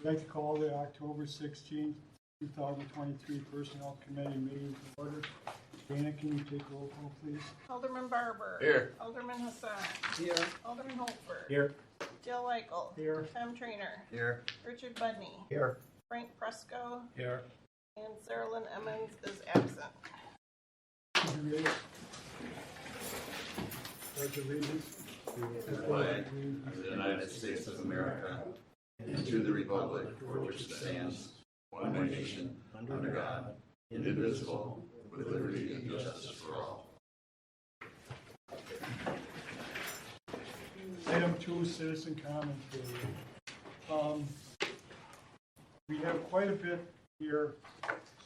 I'd like to call the October 16th, 2023 Personnel Committee meeting to order. Dana, can you take roll call, please? Alderman Barber. Here. Alderman Hassan. Here. Alderman Holford. Here. Jill Eichel. Here. Tom Trainer. Here. Richard Budney. Here. Frank Fresco. Here. And Sarah Lynn Emmons is absent. Could you read it? Pledge allegiance. To the flag of the United States of America and to the republic for which it stands, one nation, under God, indivisible, with liberty and justice for all. Item 2, citizen comment period. We have quite a bit here,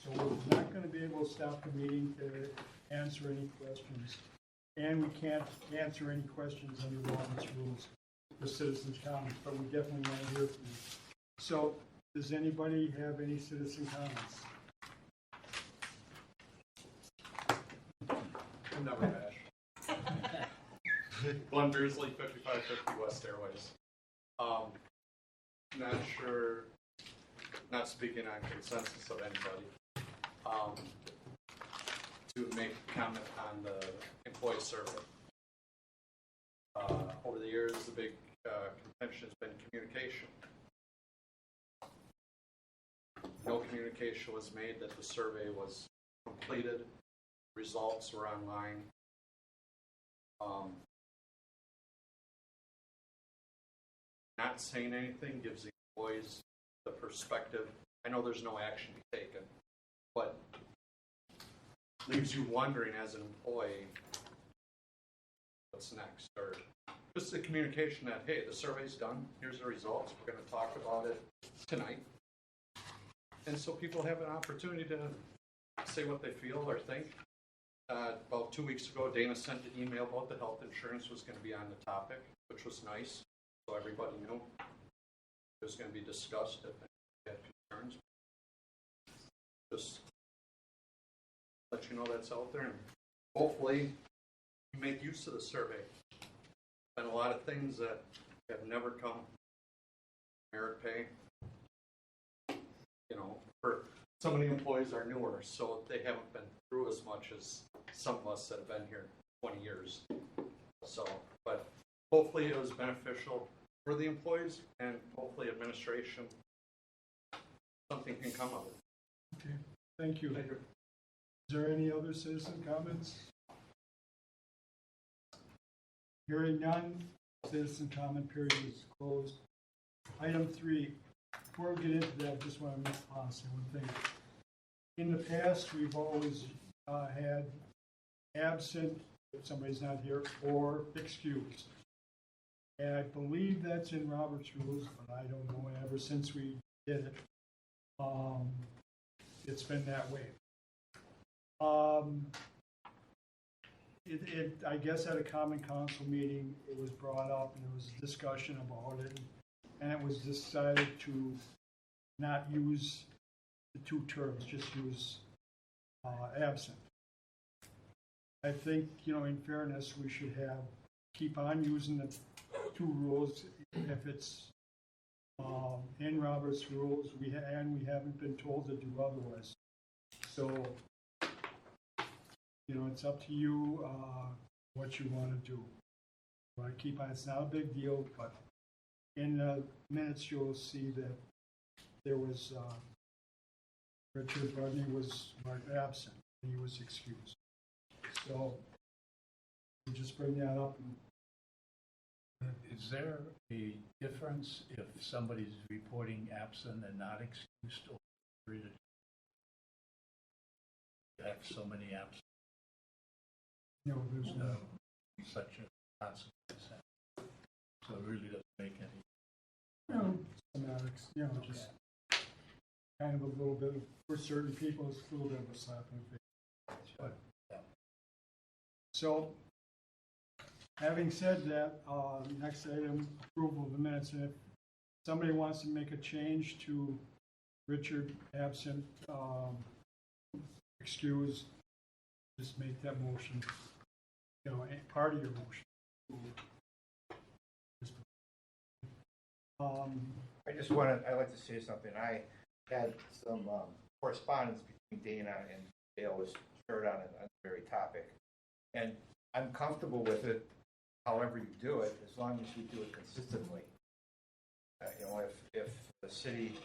so we're not going to be able to stop the meeting to answer any questions. And we can't answer any questions under Robert's rules for citizen comments, but we definitely want to hear from you. So, does anybody have any citizen comments? I'm never bash. Glenn Beersley, 5550 West Airways. Not sure, not speaking on consensus of anybody, to make a comment on the employee survey. Over the years, the big contention has been communication. No communication was made that the survey was completed. Results were online. Not saying anything gives the employees the perspective. I know there's no action to be taken, but leaves you wondering as an employee what's next, or just the communication that, hey, the survey's done, here's the results, we're going to talk about it tonight. And so people have an opportunity to say what they feel or think. About 2 weeks ago, Dana sent an email about the health insurance was going to be on the topic, which was nice, so everybody knew it was going to be discussed if they had concerns. Just let you know that's out there, and hopefully you make use of the survey. Been a lot of things that have never come. Merit pay, for some of the employees are newer, so they haven't been through as much as some of us that have been here 20 years. So, but hopefully it was beneficial for the employees, and hopefully administration, something can come of it. Okay, thank you. Is there any other citizen comments? Hearing none, citizen comment period is closed. Item 3, before we get into that, I just want to make policy one thing. In the past, we've always had absent if somebody's not here, or excused. And I believe that's in Robert's rules, but I don't know. Ever since we did it, it's been that way. I guess at a common council meeting, it was brought up and there was a discussion about it, and it was decided to not use the 2 terms, just use absent. I think, in fairness, we should keep on using the 2 rules if it's in Robert's rules. We haven't been told to do otherwise. So, it's up to you what you want to do. Want to keep on. It's not a big deal, but in the minutes you'll see that there was Richard Budney was absent. He was excused. So we'll just bring that up. Is there a difference if somebody's reporting absent and not excused, or you have so many absent? No, there's no such a consequence. So it really doesn't make any. Semantics, just kind of a little bit of, for certain people, it's a little bit of a slap in the face. But, so, having said that, next item, approval of the minutes. And if somebody wants to make a change to Richard absent, excuse, just make that motion, part of your motion. I'd like to say something. I had some correspondence between Dana and Dale was shared on a very topic. And I'm comfortable with it, however you do it, as long as you do it consistently. If the city,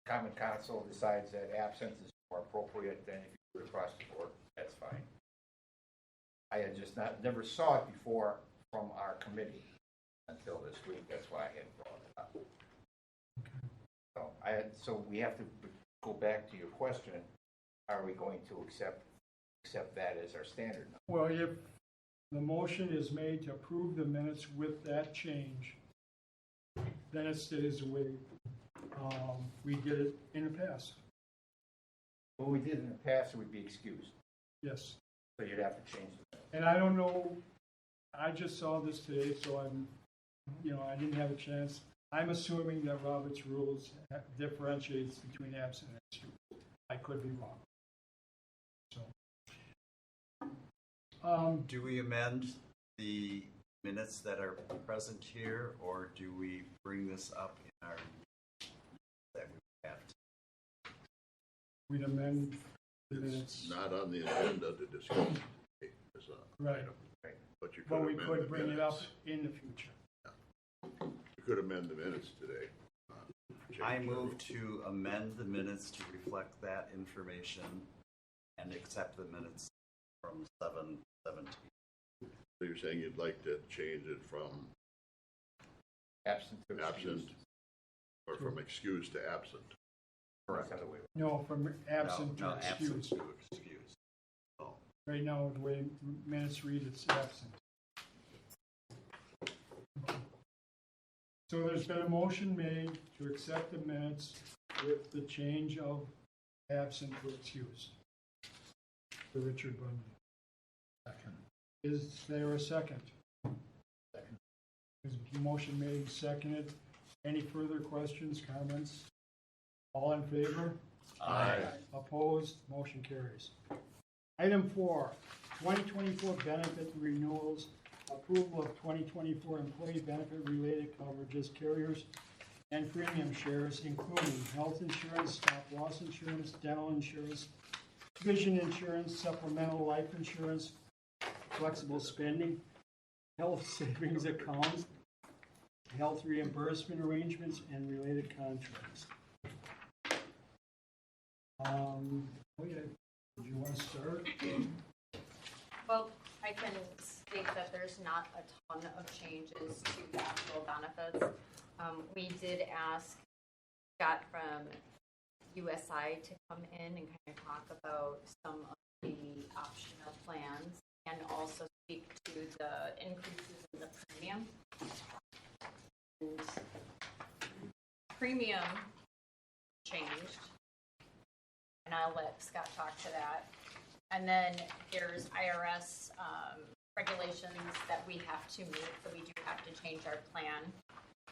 common council decides that absence is more appropriate than if you do it across the board, that's fine. I had just never saw it before from our committee until this week. That's why I had brought it up. So we have to go back to your question. Are we going to accept that as our standard? Well, if the motion is made to approve the minutes with that change, then it stays the way we did it in the past. What we did in the past would be excused. Yes. So you'd have to change it. And I don't know, I just saw this today, so I didn't have a chance. I'm assuming that Robert's rules differentiates between absent and excused. I could be wrong. So, Do we amend the minutes that are present here, or do we bring this up in our that we have to? we'd amend the It's minutes. not on the agenda to discuss. It's a Right. item, but you But could we amend could the bring it up minutes. in the future. You could amend the minutes today. I move to amend the minutes to reflect that information and accept the minutes from 7/17. So you're saying you'd like to change it from Absent to excused. absent or from excused to absent? Correct. Other way around. No, from absent to absent excused. to excuse. Oh. Right now, the way minutes read, it's absent. So there's been a motion made to accept the minutes with the change of absent to excused. For Richard Bundy. Second. Is there a second? Second. Is the motion made and seconded? Any further questions, comments? All in favor? Aye. Opposed? Motion carries. Item 4, 2024 benefit renewals. Approval of 2024 employee benefit related coverages, carriers, and premium shares, including health insurance, stop loss insurance, dental insurance, vision insurance, supplemental life insurance, flexible spending, health savings accounts, health reimbursement arrangements, and related contracts. Do you want to start? Well, I can state that there's not a ton of changes to the actual benefits. We did ask Scott from USI to come in and kind of talk about some of the optional plans and also speak to the increases in the premium. And premium changed, and I'll let Scott talk to that. And then there's IRS regulations that we have to meet, so we do have to change our plan.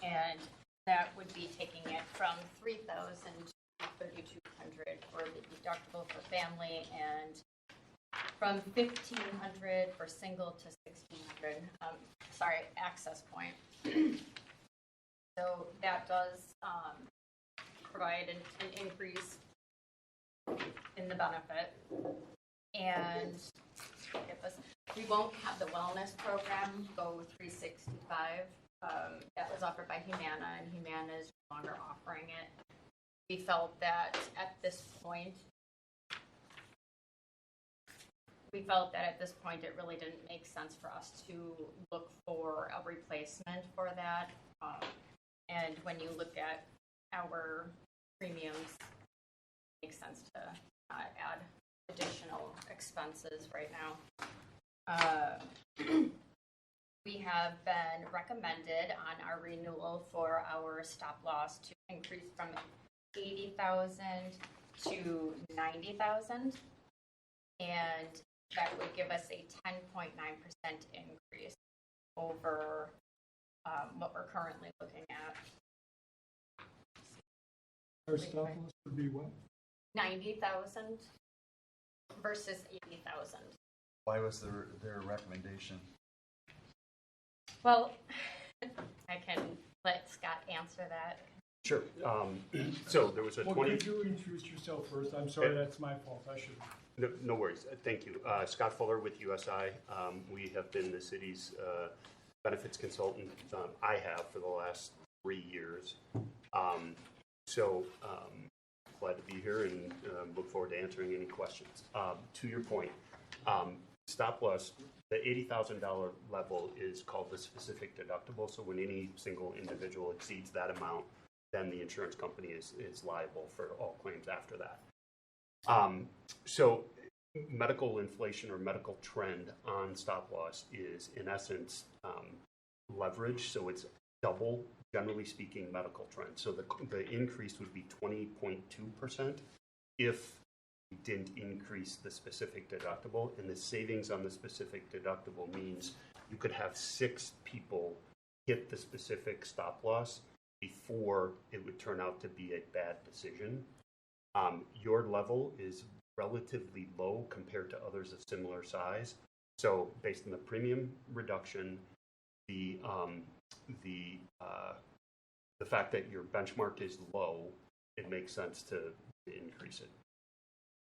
And that would be taking it from $3,000 to $3,200 for the deductible for family, and from $1,500 for single to $1,600. Access point. So that does provide an increase in the benefit. And we won't have the wellness program go 365. That was offered by Humana, and Humana is no longer offering it. We felt that at this point, it really didn't make sense for us to look for a replacement for that. And when you look at our premiums, it makes sense to add additional expenses right now. We have been recommended on our renewal for our stop loss to increase from $80,000 to $90,000, and that would give us a 10.9% increase over what we're currently looking at. Our stop loss would be what? 90,000 versus 80,000. Why was their recommendation? Well, I can let Scott answer that. Sure. So there was a Well, 20. could you introduce yourself first? I'm sorry, that's my fault. I should. No worries. Thank you. Scott Fuller with USI. We have been the city's benefits consultant. I have for the last 3 years. Glad to be here and look forward to answering any questions. To your point, stop loss, the $80,000 level is called the specific deductible. So when any single individual exceeds that amount, then the insurance company is liable for all claims after that. So medical inflation or medical trend on stop loss is in essence leverage. So it's double, generally speaking, medical trend. So the increase would be 20.2% if you didn't increase the specific deductible. And the savings on the specific deductible means you could have 6 people hit the specific stop loss before it would turn out to be a bad decision. Your level is relatively low compared to others of similar size. So based on the premium reduction, the fact that your benchmark is low, it makes sense to increase it.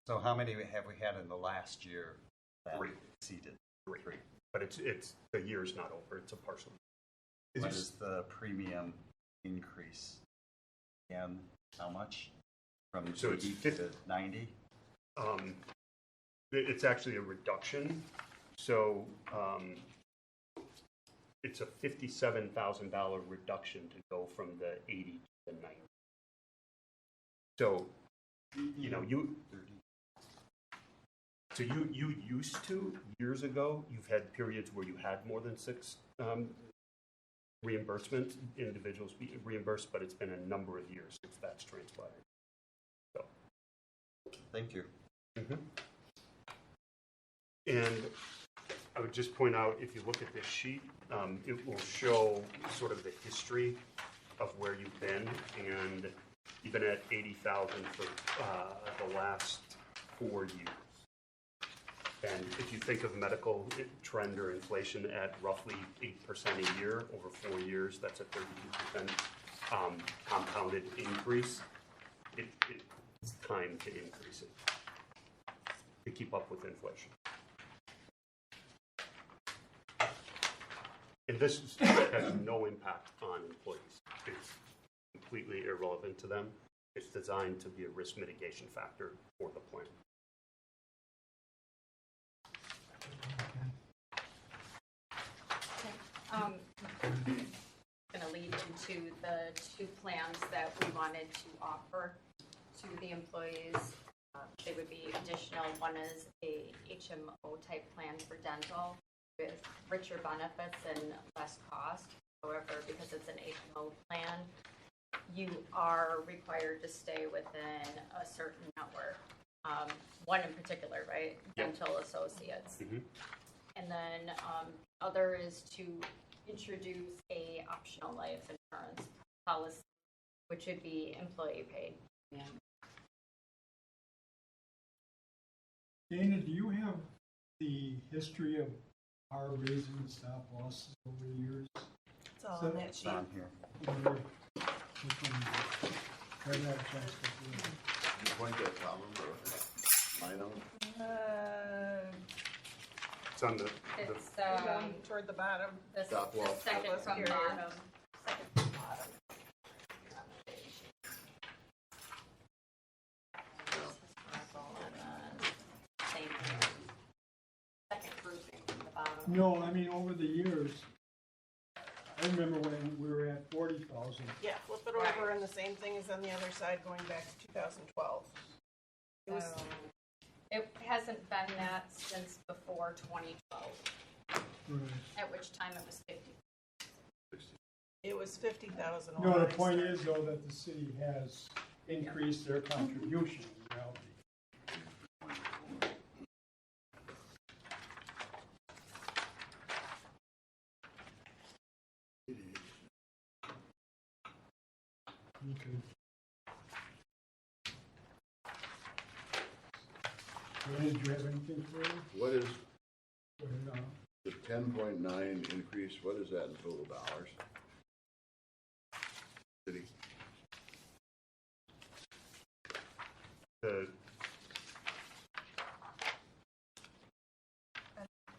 So how many have we had in the last year that 3. exceeded? 3. But it's the year's not over. It's a partial. What is the premium increase? Again, how much? From So it's 80 to 90? It's actually a reduction. So it's a $57,000 reduction to go from the 80 to the 90. So, you used to, years ago, you've had periods where you had more than 6 reimbursement, individuals be reimbursed, but it's been a number of years since that's transpired. So. Thank you. Mm-hmm. And I would just point out, if you look at this sheet, it will show sort of the history of where you've been, and you've been at 80,000 for the last 4 years. And if you think of medical trend or inflation at roughly 8% a year over 4 years, that's a 32% compounded increase. It's time to increase it to keep up with inflation. And this has no impact on employees. It's completely irrelevant to them. It's designed to be a risk mitigation factor for the plan. Going to lead you to the 2 plans that we wanted to offer to the employees. They would be additional. One is a HMO type plan for dental with richer benefits and less cost. However, because it's an HMO plan, you are required to stay within a certain network. One in particular, right? Yep. Dental Associates. Mm-hmm. And then other is to introduce a optional life insurance policy, which would be employee paid. Yeah. Dana, do you have the history of our raising the stop losses over the years? It's all So on that It's sheet. on here. Try to have a chance to do it. You point that column or line out? It's on the It's Down toward the bottom. the Stop loss. second from Period. bottom. Second from bottom. Same here. Second grouping from the bottom. No, I mean, over the years, I remember when we were at 40,000. Yeah, flip it over and the same thing is on the other side going back to 2012. It was, It hasn't been that since before 2012, Right. at which time it was 50. it was 50,000. No, when the I point started. is though that the city has increased their contribution in reality. Okay. Ryan, do you have anything for me? What is Go ahead, the 10.9 increase, what is that in total dollars?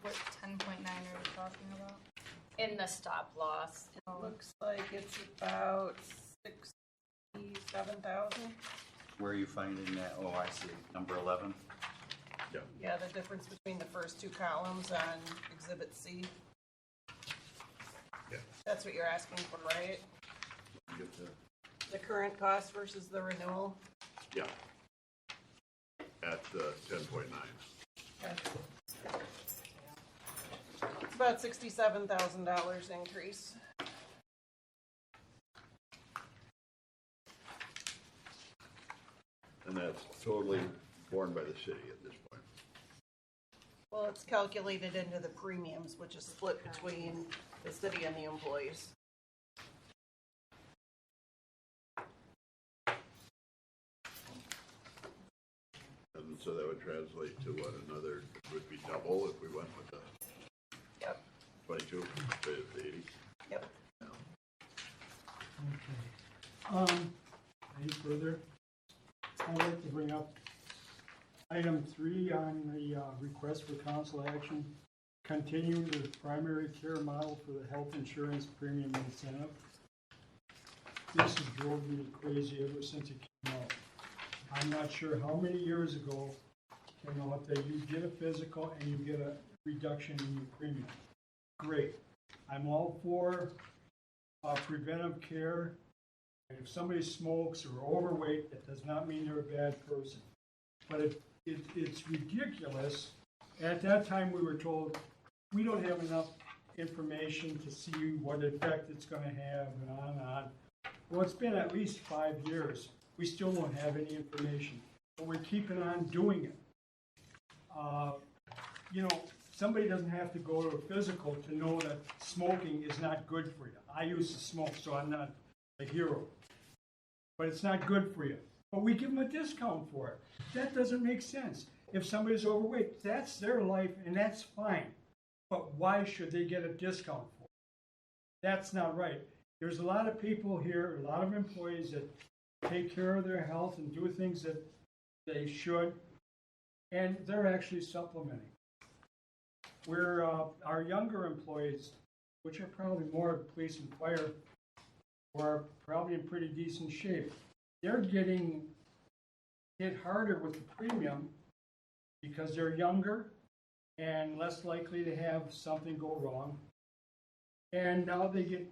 What 10.9 are you talking about? In the stop loss, It looks like it's about 67,000. Where are you finding that? Oh, I see, number 11. Yeah, the difference between the first two columns on Exhibit C. Yeah. That's what you're asking for, right? Get the- The current cost versus the renewal? Yeah. At 10.9. It's about $67,000 increase. And that's totally borne by the city at this point. Well, it's calculated into the premiums, which is split between the city and the employees. And so that would translate to what, another, it would be double if we went with the Yep. 22, the 80? Yep. Okay. Any further? I'd like to bring up item 3 on the request for council action. Continue the primary care model for the health insurance premium incentive. This has drove me crazy ever since it came out. I'm not sure how many years ago came out that you get a physical and you get a reduction in your premium. Great. I'm all for preventive care. And if somebody smokes or overweight, that does not mean they're a bad person. But it's ridiculous. At that time, we were told, we don't have enough information to see what effect it's going to have, and on and on. Well, it's been at least 5 years. We still don't have any information, but we're keeping on doing it. You know, somebody doesn't have to go to a physical to know that smoking is not good for you. I used to smoke, so I'm not a hero. But it's not good for you. But we give them a discount for it. That doesn't make sense. If somebody's overweight, that's their life, and that's fine. But why should they get a discount for it? That's not right. There's a lot of people here, a lot of employees that take care of their health and do things that they should, and they're actually supplementing. Where our younger employees, which are probably more police and fire, are probably in pretty decent shape, they're getting hit harder with the premium because they're younger and less likely to have something go wrong. And now they get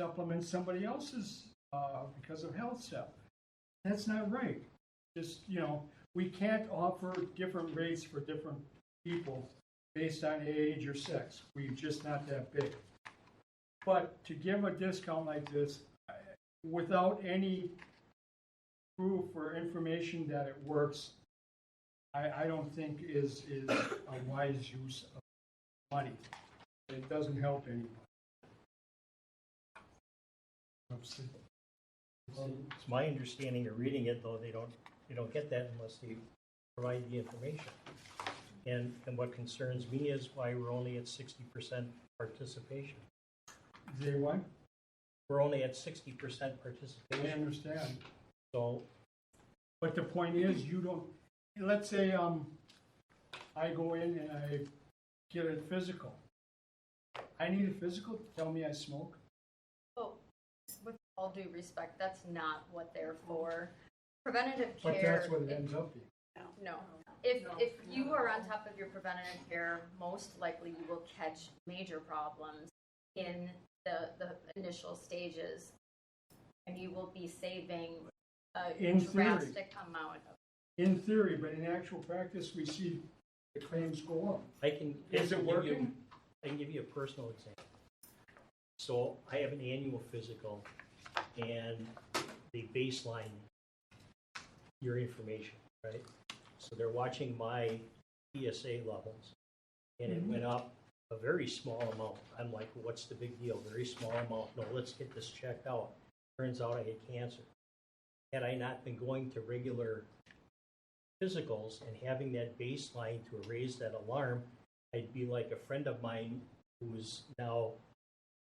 supplement somebody else's because of health stuff. That's not right. Just, you know, we can't offer different rates for different people based on age or sex. We're just not that big. But to give a discount like this without any proof or information that it works, I don't think is a wise use of money. It doesn't help anybody. It's my understanding of reading it, though, they don't get that unless they provide the information. And what concerns me is why we're only at 60% participation. They what? We're only at 60% I participation. understand. So, But the point is, you don't, let's say I go in and I get a physical. I need a physical to tell me I smoke. well, with all due respect, that's not what they're for. Preventative care. But that's what it ends up being. No. If you are on top of your preventative care, most likely you will catch major problems in the initial stages, and you will be saving a In theory. drastic amount of. In theory, but in actual practice, we see the claims go up. Is it working? I can give you a personal example. So I have an annual physical, and they baseline your information, right? So they're watching my PSA levels, and it went up a very small amount. I'm like, what's the big deal? Very small amount. No, let's get this checked out. Turns out I had cancer. Had I not been going to regular physicals and having that baseline to raise that alarm, I'd be like a friend of mine who is now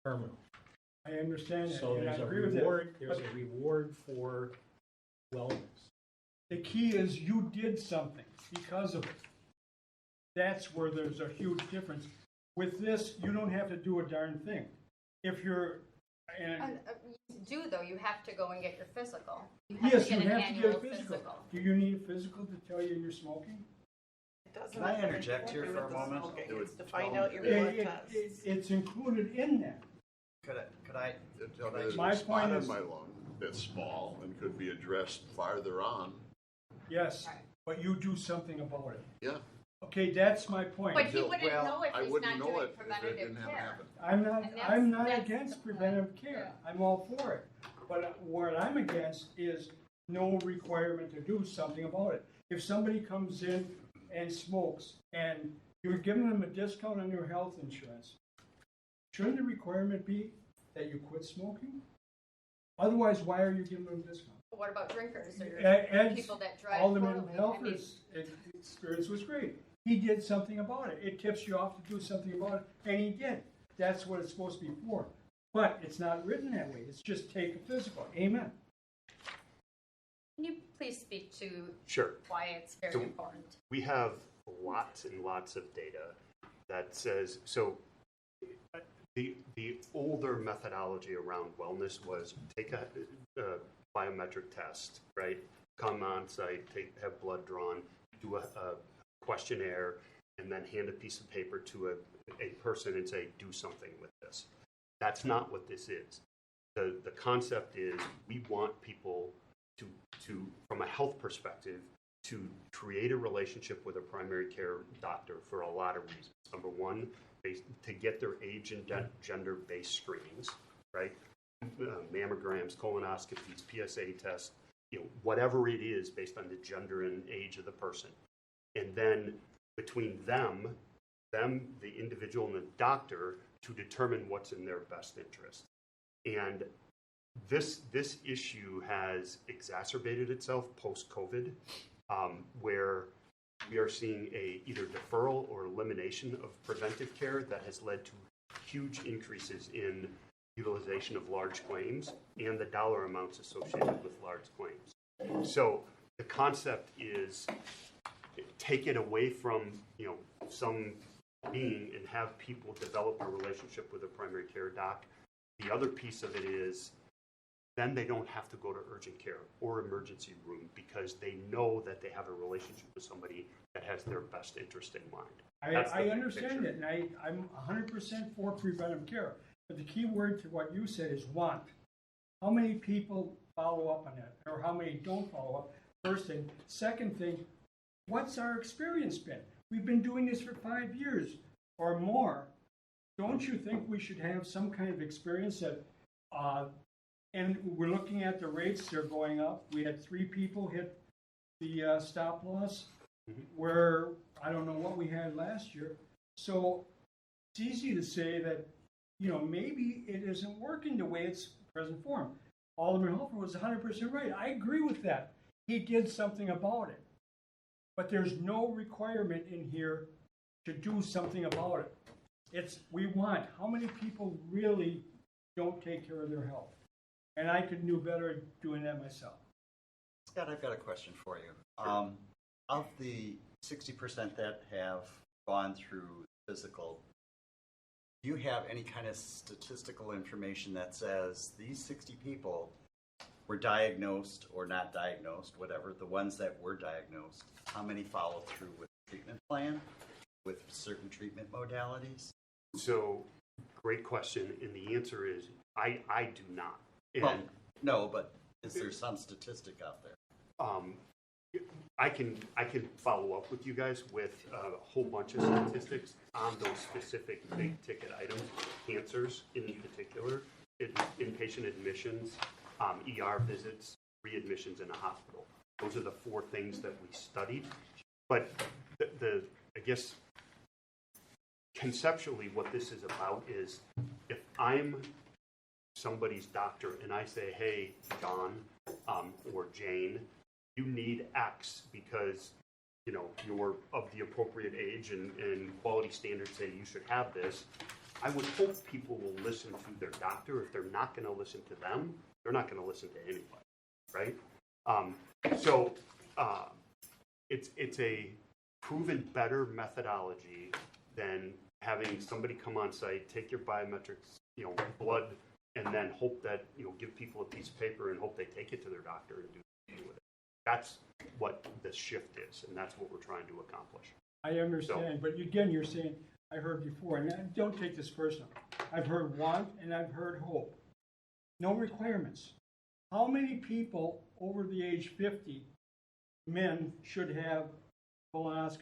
terminal. I understand that, So and I there's a agree with reward. that. There's a reward for wellness. The key is you did something because of it. That's where there's a huge difference. With this, you don't have to do a darn thing. If you're, and You do though, you have to go and get your physical. You have yes, to you get an have to get a annual physical. Do you need a physical to tell you you're smoking? It doesn't Can I have interject anything to here do for a with the moment? smoking. It It's would to find tell- out your It- blood tests. it's included in that. Could I, Tell me there's My a spot point on is- my lung that's small and could be addressed farther on. Yes, Right. but you do something about it. Yeah. Okay, that's my point. But he wouldn't know if I he's wouldn't not know doing it if it preventative didn't have care. happened. I'm not that's against the point. preventive care. I'm all for it. But what I'm against is no requirement to do something about it. If somebody comes in and smokes and you're giving them a discount on their health insurance, shouldn't the requirement be that you quit smoking? Otherwise, why are you giving them a discount? What about drinkers or Ed's people that drive Alderman poorly? Helfer's experience was great. He did something about it. It tips you off to do something about it, and he did. That's what it's supposed to be for. But it's not written that way. It's just take a physical. Amen. Can you please speak to Sure. why it's very So- important? We have lots and lots of data that says, so the older methodology around wellness was take a biometric test, right? Come on site, have blood drawn, do a questionnaire, and then hand a piece of paper to a person and say, do something with this. That's not what this is. The concept is we want people to from a health perspective, to create a relationship with a primary care doctor for a lot of reasons. Number one, to get their age and gender-based screenings, right? Mammograms, colonoscopies, PSA tests, whatever it is based on the gender and age of the person. And then between them, the individual and the doctor, to determine what's in their best interest. And this issue has exacerbated itself post-COVID, where we are seeing either deferral or elimination of preventive care that has led to huge increases in utilization of large claims and the dollar amounts associated with large claims. So the concept is take it away from some being and have people develop a relationship with a primary care doc. The other piece of it is then they don't have to go to urgent care or emergency room because they know that they have a relationship with somebody that has their best interest in mind. I understand it, and I'm 100% for preventive care. But the key word to what you said is want. How many people follow up on that, or how many don't follow up? First thing. Second thing, what's our experience been? We've been doing this for 5 years or more. Don't you think we should have some kind of experience that, and we're looking at the rates, they're going up. We had 3 people hit the stop loss, where I don't know what we had last year. So it's easy to say that, maybe it isn't working the way it's present form. Alderman Hofer was 100% right. I agree with that. He did something about it. But there's no requirement in here to do something about it. We want. How many people really don't take care of their health? And I could do better at doing that myself. Scott, I've got a question for you. Of the 60% that have gone through physical, do you have any kind of statistical information that says these 60 people were diagnosed or not diagnosed, whatever, the ones that were diagnosed, how many followed through with the treatment plan, with certain treatment modalities? So, great question, and the answer is I do not. And, Well, no, but is there some statistic out there? I can follow up with you guys with a whole bunch of statistics on those specific big ticket items, cancers in particular, inpatient admissions, ER visits, readmissions in the hospital. Those are the 4 things that we studied. But I guess conceptually what this is about is if I'm somebody's doctor and I say, hey, John or Jane, you need X because you're of the appropriate age and quality standards say you should have this, I would hope people will listen to their doctor. If they're not going to listen to them, they're not going to listen to anybody, right? So it's a proven better methodology than having somebody come on site, take your biometrics, blood, and then hope that, give people a piece of paper and hope they take it to their doctor and do something with it. That's what the shift is, and that's what we're trying to accomplish. I understand, but again, you're saying, I heard before, and don't take this personal. I've heard want and I've heard hope. No requirements. How many people over the age 50, men, should have colonoscopy?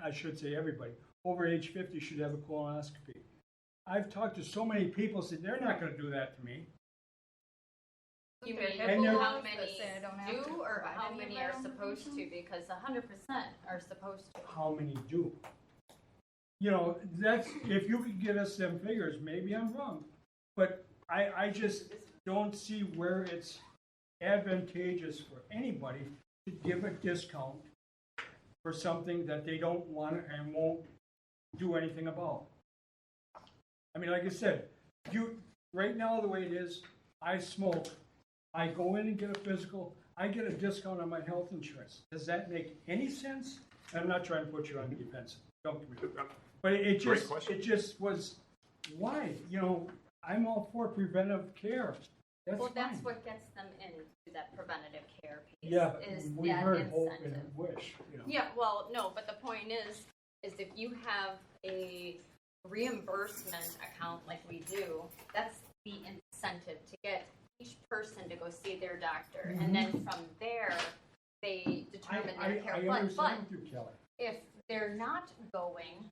I should say everybody over age 50 should have a colonoscopy. I've talked to so many people said they're not going to do that to me. You There mean are And they're- how that many say I don't have to do, or provide how any of many that are supposed to? information? Because 100% are supposed to. How many do? That's, if you could get us them figures, maybe I'm wrong. But I just don't see where it's advantageous for anybody to give a discount for something that they don't want and won't do anything about. I mean, like I said, right now the way it is, I smoke, I go in and get a physical, I get a discount on my health insurance. Does that make any sense? I'm not trying to put you on the defense. Don't get me wrong. But it just was, why? I'm all for preventive care. That's Well, fine. that's what gets them into that preventative care piece. Yeah, is we that heard hope incentive. and wish. Yeah, well, no, but the point is if you have a reimbursement account like we do, that's the incentive to get each person to go see their doctor, and then from there they determine their care. I But understand with you, Kelly. if they're not going,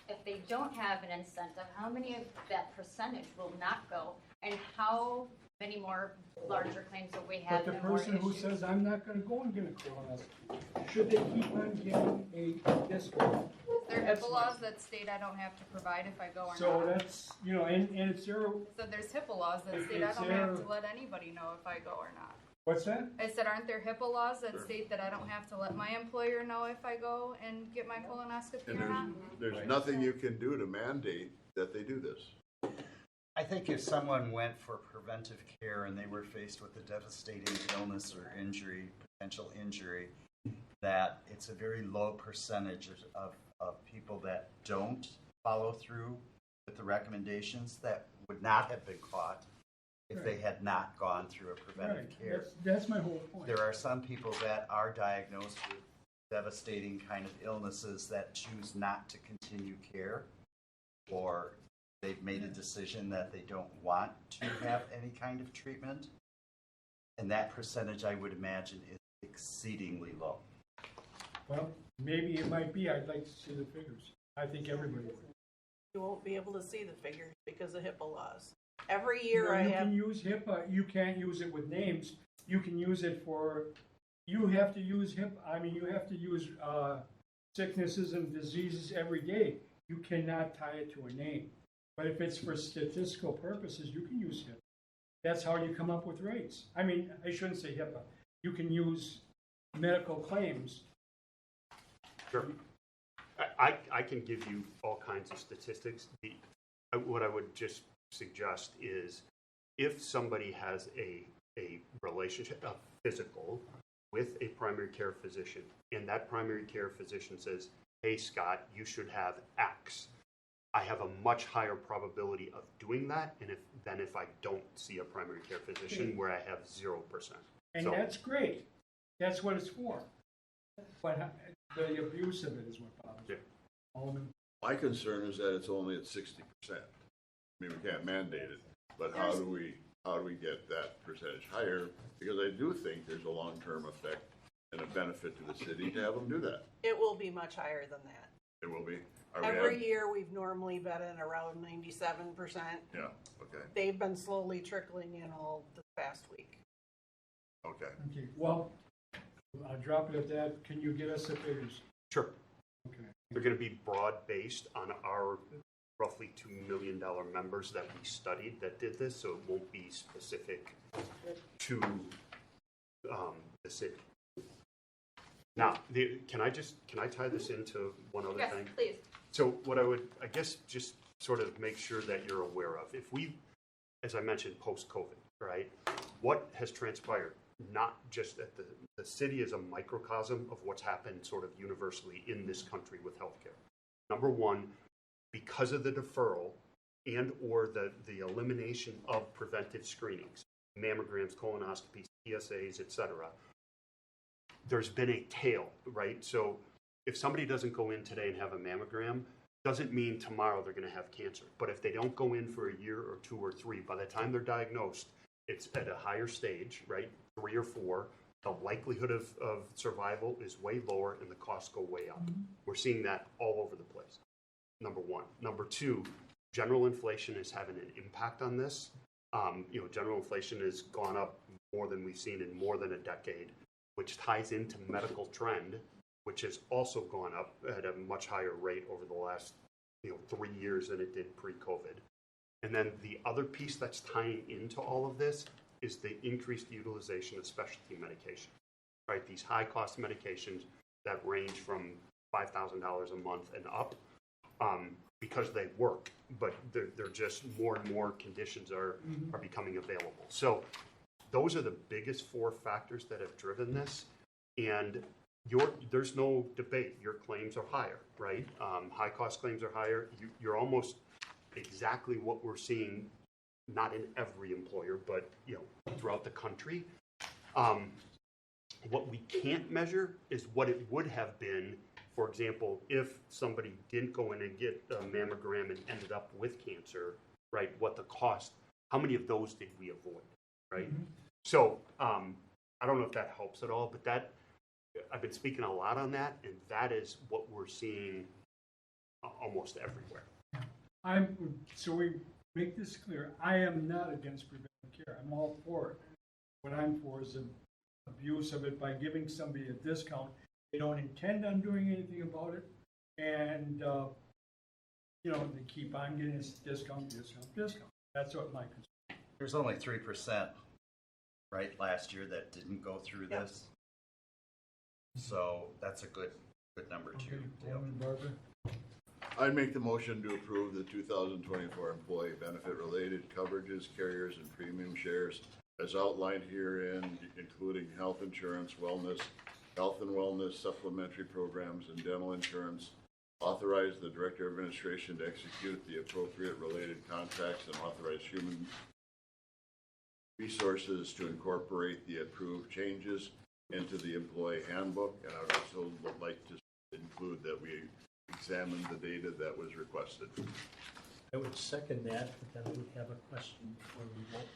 if they don't have an incentive, how many of that percentage will not go, and how many more larger claims will we have? But the and more person who issues? says, I'm not going to go and get a colonoscopy, should they keep on getting a discount? There are That's HIPAA laws that state I don't have to provide if I go or So not. that's, and it's their, So there's HIPAA laws that If state I it's don't have their- to let anybody know if I go or not. what's that? I said, aren't there HIPAA laws that state that I don't have to let my employer know if I go and get my colonoscopy And or not? there's nothing you can do to mandate that they do this. I think if someone went for preventive care and they were faced with a devastating illness or injury, potential injury, that it's a very low percentage of people that don't follow through with the recommendations that would not have been caught if they had not gone through a preventive Right, care. that's my whole point. There are some people that are diagnosed with devastating kind of illnesses that choose not to continue care, or they've made a decision that they don't want to have any kind of treatment. And that percentage, I would imagine, is exceedingly low. Well, maybe it might be, I'd like to see the figures. I think everybody would. You won't be able to see the figures because of HIPAA laws. Every year I You have, can use HIPAA, you can't use it with names, you can use it for, you have to use HIPAA, you have to use sicknesses and diseases every day. You cannot tie it to a name. But if it's for statistical purposes, you can use HIPAA. That's how you come up with rates. I shouldn't say HIPAA. You can use medical claims. Sure. I can give you all kinds of statistics. What I would just suggest is if somebody has a relationship, a physical, with a primary care physician, and that primary care physician says, hey, Scott, you should have X, I have a much higher probability of doing that than if I don't see a primary care physician where I have 0%. And that's great. That's what it's for. But the abuse of it is what bothers me. Alderman? My concern is that it's only at 60%. We can't mandate it, but how do we get that percentage higher? Because I do think there's a long-term effect and a benefit to the city to have them do that. it will be much higher than that. It will be. Every year, we've normally been at around 97%. Yeah, okay, They've been slowly trickling in all the past week. okay. Okay, well, I'll drop it at that. Can you get us the figures? Sure. Okay. They're going to be broad-based on our roughly $2 million members that we studied that did this, so it won't be specific to the city. Now, can I tie this into one other Yes, thing? please. So what I would, I guess, just sort of make sure that you're aware of, if we, as I mentioned, post-COVID, right, what has transpired, not just at the the city is a microcosm of what's happened sort of universally in this country with healthcare. Number one, because of the deferral and or the elimination of preventive screenings, mammograms, colonoscopies, PSAs, et cetera, there's been a tail, right? So if somebody doesn't go in today and have a mammogram, doesn't mean tomorrow they're going to have cancer. But if they don't go in for a year or 2 or 3, by the time they're diagnosed, it's at a higher stage, right? 3 or 4. The likelihood of survival is way lower and the costs go way up. We're seeing that all over the place. Number one. Number two, general inflation is having an impact on this. General inflation has gone up more than we've seen in more than a decade, which ties into medical trend, which has also gone up at a much higher rate over the last 3 years than it did pre-COVID. And then the other piece that's tying into all of this is the increased utilization of specialty medication, right? These high-cost medications that range from $5,000 a month and up, because they work, but they're just more and more conditions are becoming available. So those are the biggest 4 factors that have driven this, and there's no debate. Your claims are higher, right? High-cost claims are higher. You're almost exactly what we're seeing, not in every employer, but throughout the country. What we can't measure is what it would have been, for example, if somebody didn't go in and get a mammogram and ended up with cancer, right? What the cost, how many of those did we avoid, right? So I don't know if that helps at all, but I've been speaking a lot on that, and that is what we're seeing almost everywhere. So we make this clear, I am not against preventive care. I'm all for it. What I'm for is the abuse of it by giving somebody a discount. They don't intend on doing anything about it, and they keep on getting this discount. That's what my concern. There's only 3%, right, last year that didn't go through this. So that's a good number too. Barbara? I'd make the motion to approve the 2024 employee benefit-related coverages, carriers, and premium shares as outlined herein, including health insurance, wellness, health and wellness supplementary programs, and dental insurance. Authorize the Director of Administration to execute the appropriate related contracts and authorize human resources to incorporate the approved changes into the employee handbook. And I would also like to include that we examine the data that was requested. I would second that, but then I would have a question before we vote.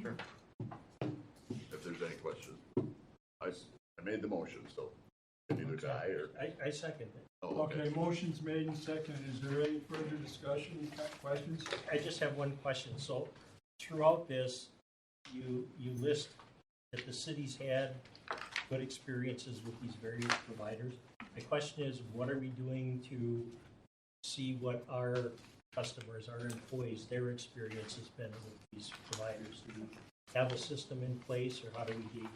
Sure. If there's any questions. I made the motion, so I can either die or... I second it. Oh, Okay, motion's made and seconded. Is there any further discussion, questions? I just have one question. So throughout this, you list that the city's had good experiences with these various providers. My question is, what are we doing to see what our customers, our employees, their experience has been with these providers? Do we have a system in place, or how do we gauge?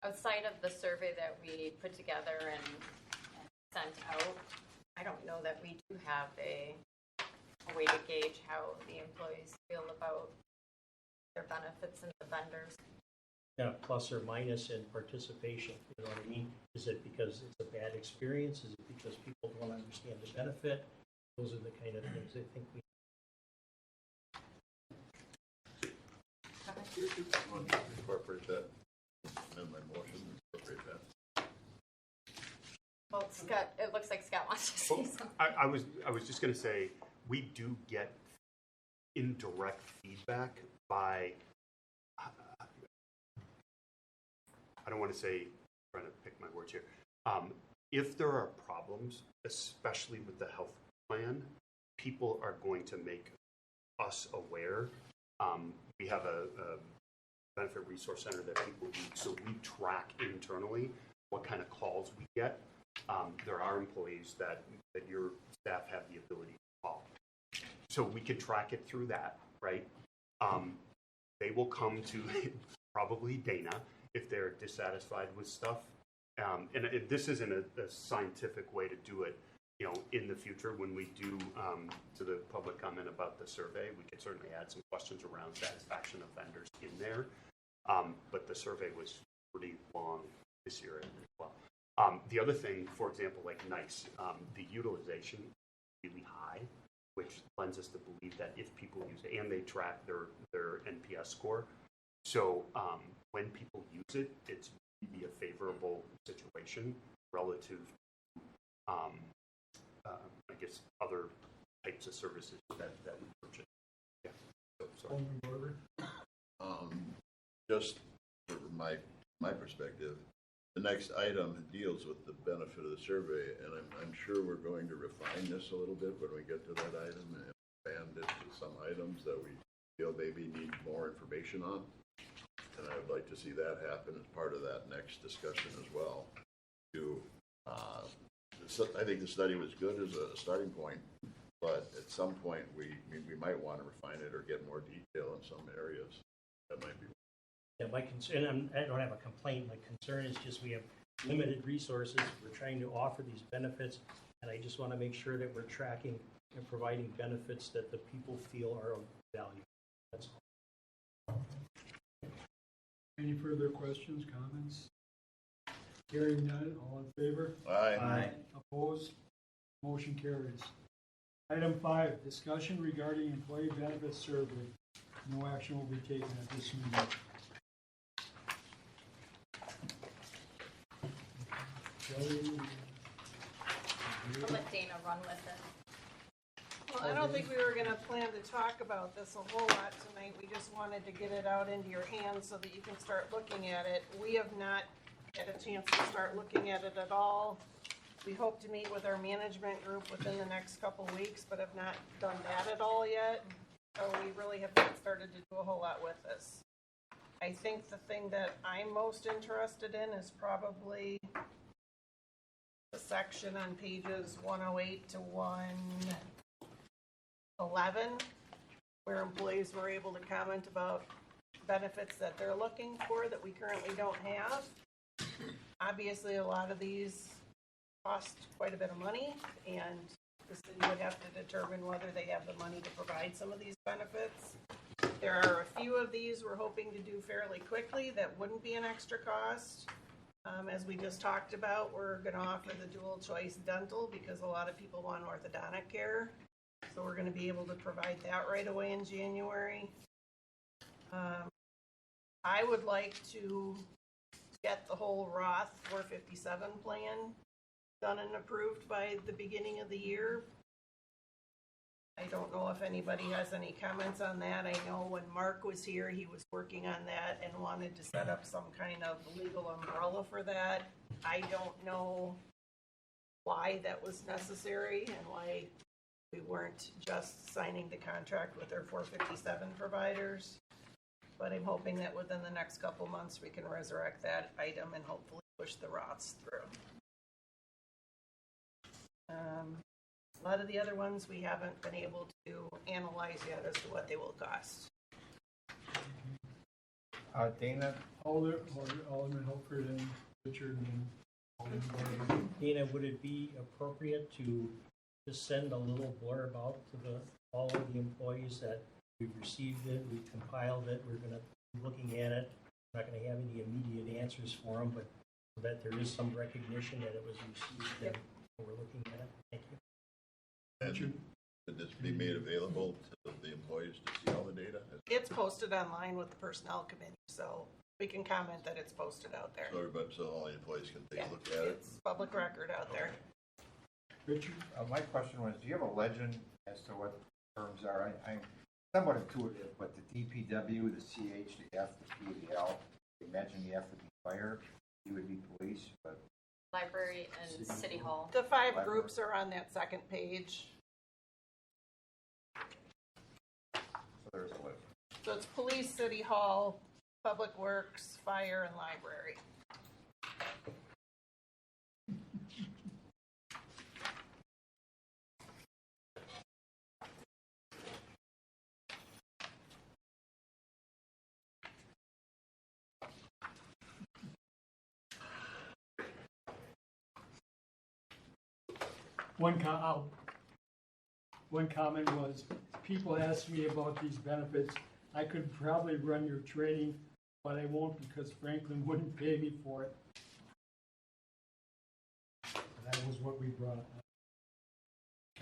Outside of the survey that we put together and sent out, I don't know that we do have a way to gauge how the employees feel about their benefits and the vendors. Yeah, plus or minus in participation, you know what I mean? Is it because it's a bad experience? Is it because people don't understand the benefit? Those are the kind of things I think we... Incorporate that. And my motion, incorporate that. Well, Scott, it looks like Scott wants to say something. I was just going to say, we do get indirect feedback by, I don't want to say, I'm trying to pick my words here. If there are problems, especially with the health plan, people are going to make us aware. We have a benefit resource center that people use, so we track internally what kind of calls we get. There are employees that your staff have the ability to call. So we can track it through that, right? They will come to probably Dana if they're dissatisfied with stuff. And this isn't a scientific way to do it, in the future, when we do, to the public comment about the survey, we could certainly add some questions around satisfaction of vendors in there. But the survey was pretty long this year as well. The other thing, for example, like NICE, the utilization is really high, which lends us to believe that if people use it, and they track their NPS score. So when people use it, it's really a favorable situation relative to, I guess, other types of services that we purchase. Yeah. So, sorry. Just from my perspective, the next item deals with the benefit of the survey, and I'm sure we're going to refine this a little bit when we get to that item and expand it to some items that we feel maybe need more information on. And I would like to see that happen as part of that next discussion as well. I think the study was good as a starting point, but at some point we might want to refine it or get more detail in some areas. That might be. Yeah, my concern, I don't have a complaint, my concern is just we have limited resources, we're trying to offer these benefits, and I just want to make sure that we're tracking and providing benefits that the people feel are of value. That's all. Any further questions, comments? Hearing none, all in favor? Aye. Aye. Opposed? Motion carries. Item 5, discussion regarding employee benefits survey. No action will be taken at this meeting. I'll let Dana run with it. Well, I don't think we were gonna plan to talk about this a whole lot tonight. We just wanted to get it out into your hands so that you can start looking at it. We have not had a chance to start looking at it at all. We hope to meet with our management group within the next couple weeks, but have not done that at all yet. So we really have not started to do a whole lot with this. I think the thing that I'm most interested in is probably the section on pages 108 to 111, where employees were able to comment about benefits that they're looking for that we currently don't have. Obviously, a lot of these cost quite a bit of money, and the city would have to determine whether they have the money to provide some of these benefits. There are a few of these we're hoping to do fairly quickly that wouldn't be an extra cost. As we just talked about, we're going to offer the dual choice dental because a lot of people want orthodontic care. So we're going to be able to provide that right away in January. I would like to get the whole Roth 457 plan done and approved by the beginning of the year. I don't know if anybody has any comments on that. I know when Mark was here, he was working on that and wanted to set up some kind of legal umbrella for that. I don't know why that was necessary and why we weren't just signing the contract with our 457 providers. But I'm hoping that within the next couple months we can resurrect that item and hopefully push the Roths through. A lot of the other ones we haven't been able to analyze yet as to what they will cost. Dana, Alderman Holford and Richard and Alderman Barber. Dana, would it be appropriate to just send a little blurb out to all of the employees that we've received it, we've compiled it, we're gonna be looking at it. We're not gonna have any immediate answers for them, but so that there is some recognition that it was received and we're looking at it. Thank you. And should this be made available to the employees to see all the data? It's posted online with the personnel committee, so we can comment that it's posted out there. So all the employees can take a look at it? It's public record out there. Richard? my question was, do you have a legend as to what the terms are? I'm somewhat intuitive, but the DPW, the CH, the F, the P, the L, imagine the F would be fire, E would be police, but Library and City Hall. The 5 groups are on that second page. so there's a list. So it's police, city hall, public works, fire, and library. One comment was, people ask me about these benefits. I could probably run your training, but I won't because Franklin wouldn't pay me for it. That was what we brought up.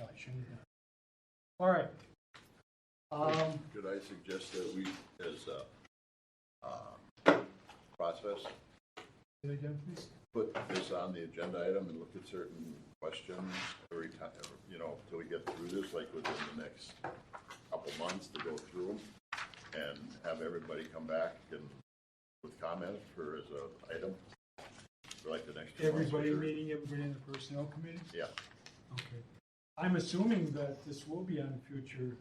Oh, I shouldn't have. All right. Could I suggest that we, as a process, Say it again, please. put this on the agenda item and look at certain questions every time, till we get through this, like within the next couple months to go through them, and have everybody come back and with comments for as a item for like the next 2 months. Everybody Sure. meeting, everybody in the personnel committee? Yeah. Okay. I'm assuming that this will be on future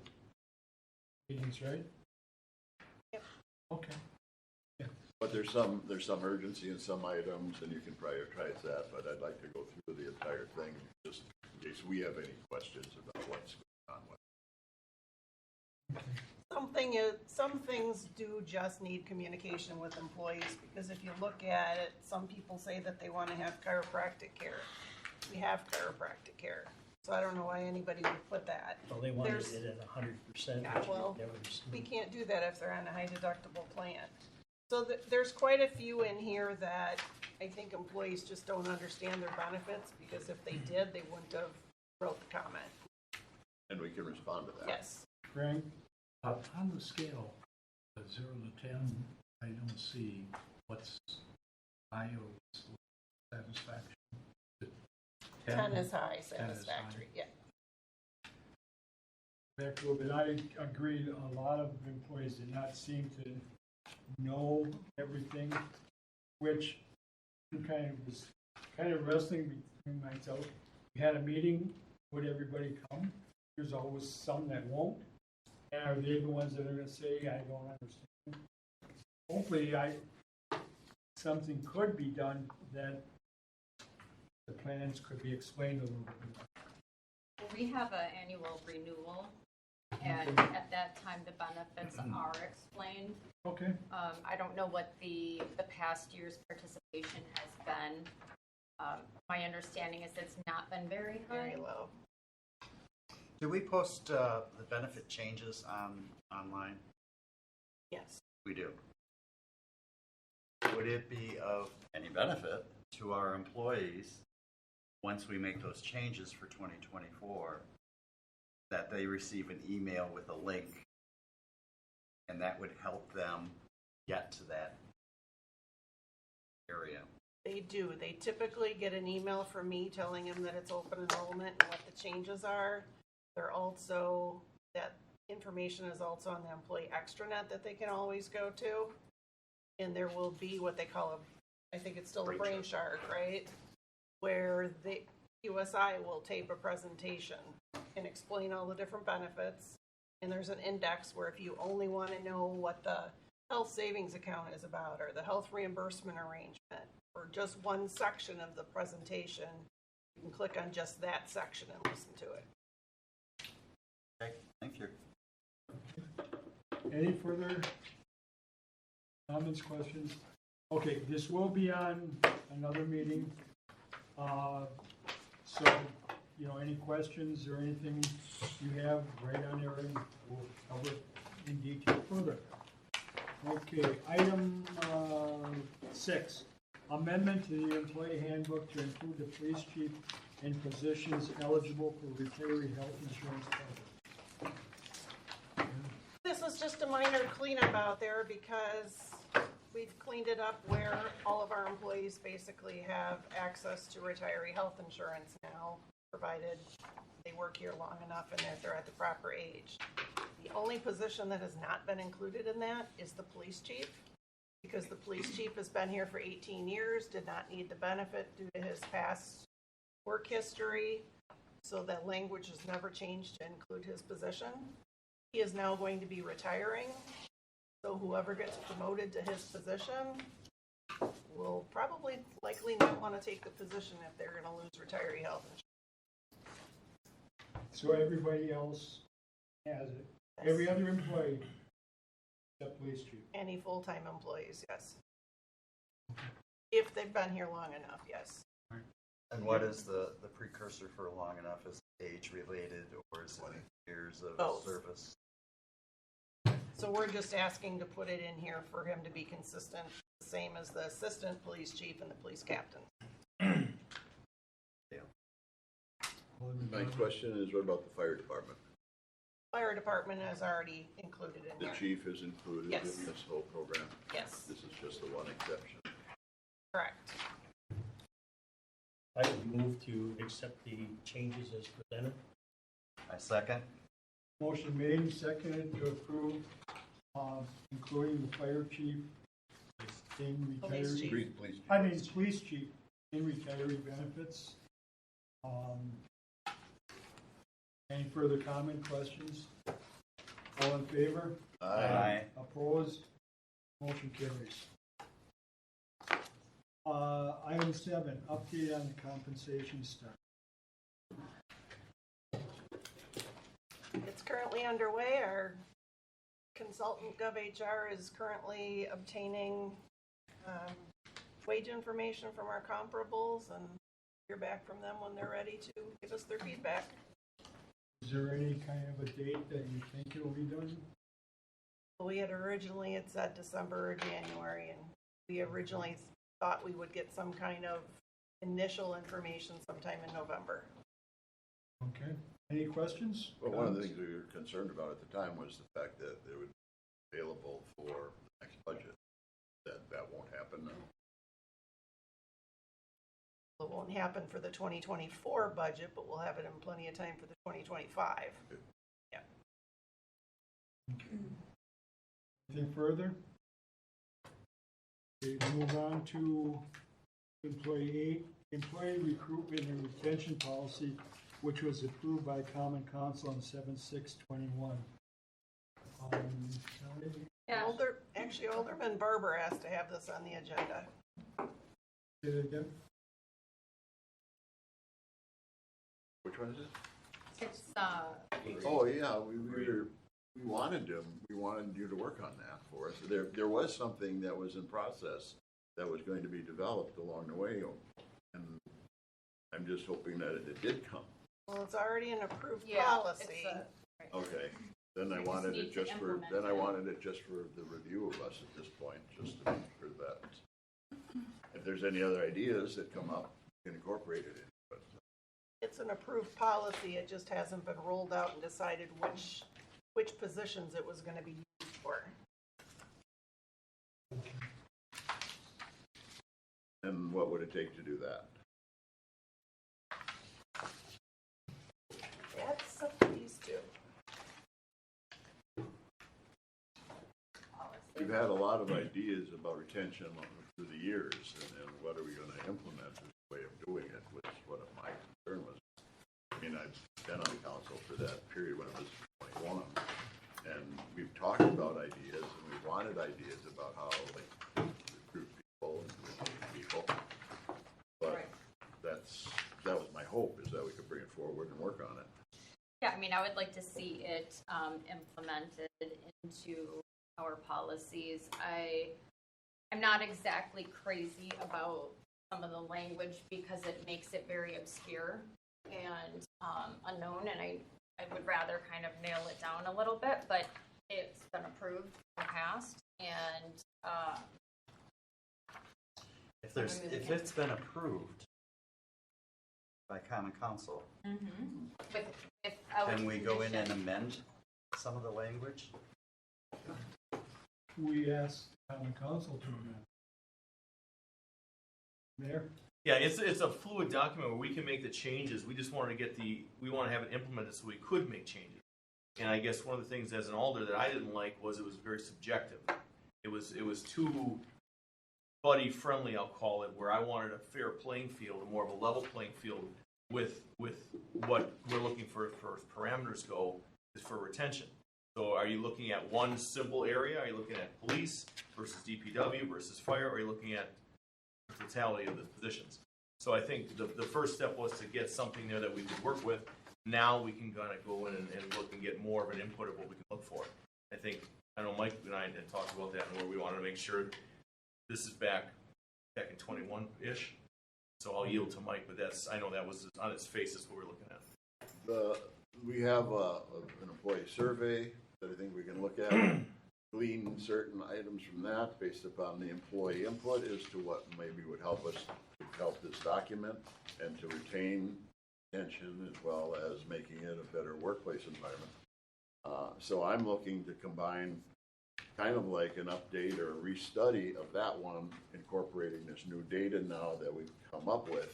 meetings, right? Yep. Okay. But there's some urgency in some items, and you can prioritize that, but I'd like to go through the entire thing, just in case we have any questions about what's going on with it. Some things do just need communication with employees, because if you look at it, some people say that they want to have chiropractic care. We have chiropractic care, so I don't know why anybody would put that. Well, they wanted There's- it at 100%. Yeah, which well, we've never seen. We can't do that if they're on a high deductible plan. So there's quite a few in here that I think employees just don't understand their benefits, because if they did, they wouldn't have wrote the comment. And we can respond to that. Yes. Frank? On the scale, 0 to 10, I don't see what's high or what's satisfaction. 10 is high, 10 is high. satisfactory, yeah. Back a little bit, I agree, a lot of employees did not seem to know everything, which was kind of wrestling between myself. We had a meeting, would everybody come? There's always some that won't. And are they the ones that are gonna say, I don't understand? Hopefully, something could be done that the plans could be explained a little bit. We have an annual renewal, and at that time, the benefits are explained. Okay. I don't know what the past year's participation has been. My understanding is it's not been very high. Very low. Do we post the benefit changes online? Yes. We do. Would it be of any benefit to our employees, once we make those changes for 2024, that they receive an email with a link, and that would help them get to that area? They do. They typically get an email from me telling them that it's open enrollment and what the changes are. That information is also on the employee extranet that they can always go to. And there will be what they call I think it's still a brain shark, right? Where the USI will tape a presentation and explain all the different benefits. And there's an index where if you only want to know what the health savings account is about, or the health reimbursement arrangement, or just one section of the presentation, you can click on just that section and listen to it. Okay, thank you. Any further comments, questions? Okay, this will be on another meeting. So, any questions or anything you have, write on there and we'll cover it in detail further. Okay, item 6, amendment to the employee handbook to include the police chief in positions eligible for retiree health insurance coverage. This is just a minor cleanup out there because we've cleaned it up where all of our employees basically have access to retiree health insurance now, provided they work here long enough and that they're at the proper age. The only position that has not been included in that is the police chief, because the police chief has been here for 18 years, did not need the benefit due to his past work history, so that language has never changed to include his position. He is now going to be retiring, so whoever gets promoted to his position will probably likely not want to take the position if they're going to lose retiree health insurance. So everybody else has it. Every other employee except police chief. Any full-time employees, yes. If they've been here long enough, yes. And what is the precursor for long enough? Is it age-related or is it years of Both. service? So we're just asking to put it in here for him to be consistent, the same as the assistant police chief and the police captain. My question is, what about the fire department? Fire department is already included in The here. chief is included Yes. in this whole program? Yes, This is just the one exception. correct. I would move to accept the changes as presented. I second. Motion made and seconded to approve, including the fire chief in Police chief. retiree. Police chief in retiree benefits. Any further comment, questions? All in favor? Aye. Opposed? Motion carries. Item 7, update on the compensation study. It's currently underway. Our consultant GovHR is currently obtaining wage information from our comparables and hear back from them when they're ready to give us their feedback. Is there any kind of a date that you think it will be done? We had originally, it said December or January, and we originally thought we would get some kind of initial information sometime in November. Okay. Any questions? Well, one of the things we were concerned about at the time was the fact that it would be available for the next budget. That won't happen now. It won't happen for the 2024 budget, but we'll have it in plenty of time for the 2025. Yeah. Anything further? We move on to employee recruitment and retention policy, which was approved by Common Council on 7/6/21. Shelley? Yeah. Actually, Alderman Barber asked to have this on the agenda. Say that again? Which one is it? It's, Oh, yeah, we wanted you to work on that for us. There was something that was in process that was going to be developed along the way, and I'm just hoping that it did come. Well, it's already an approved yeah, policy. Okay, then I We just wanted need it to just for, implement then I it. wanted it just for the review of us at this point, just to make sure that if there's any other ideas that come up, we can incorporate it in. But It's an approved policy, it just hasn't been rolled out and decided which positions it was gonna be used for. And what would it take to do that? That's up to these two. We've had a lot of ideas about retention through the years, and what are we gonna implement as a way of doing it, which is what my concern was. I mean, I've been on council for that period when it was 21, and we've talked about ideas, and we wanted ideas about how, like, to recruit people and retain people. But that was my hope, is that we could bring it forward and work on it. yeah, I mean, I would like to see it implemented into our policies. I'm not exactly crazy about some of the language because it makes it very obscure and unknown, and I would rather kind of nail it down a little bit, but it's been approved in the past, and If it's been approved by Common Council, without can we go in and condition. amend some of the language? We asked Common Council to amend. Mayor? Yeah, it's a fluid document where we can make the changes. We just wanted to we want to have it implemented so we could make changes. And I guess one of the things as an alder that I didn't like was it was very subjective. It was too buddy friendly, I'll call it, where I wanted a fair playing field, more of a level playing field with what we're looking for as parameters go is for retention. So are you looking at one simple area? Are you looking at police versus DPW versus fire? Or are you looking at the totality of the positions? So I think the first step was to get something there that we could work with. Now we can kind of go in and look and get more of an input of what we can look for. I know Mike and I had talked about that and where we wanted to make sure this is back in 21-ish. So I'll yield to Mike, but I know that was on its face, is what we're looking at. We have an employee survey that I think we can look at, glean certain items from that based upon the employee input as to what maybe would help us help this document and to retain retention as well as making it a better workplace environment. So I'm looking to combine kind of like an update or a restudy of that one, incorporating this new data now that we've come up with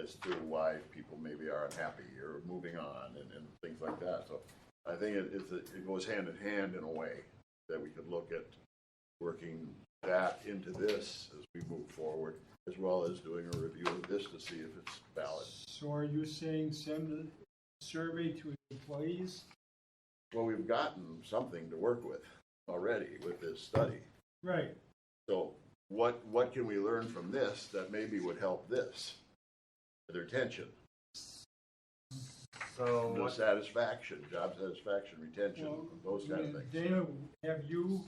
as to why people maybe are unhappy or moving on and things like that. So I think it goes hand in hand in a way that we could look at working that into this as we move forward, as well as doing a review of this to see if it's valid. So are you saying send a survey to employees? Well, we've gotten something to work with already with this study. Right. So what can we learn from this that maybe would help this? Their retention, So the what, satisfaction, job satisfaction, retention, those kind of things. Dana, have you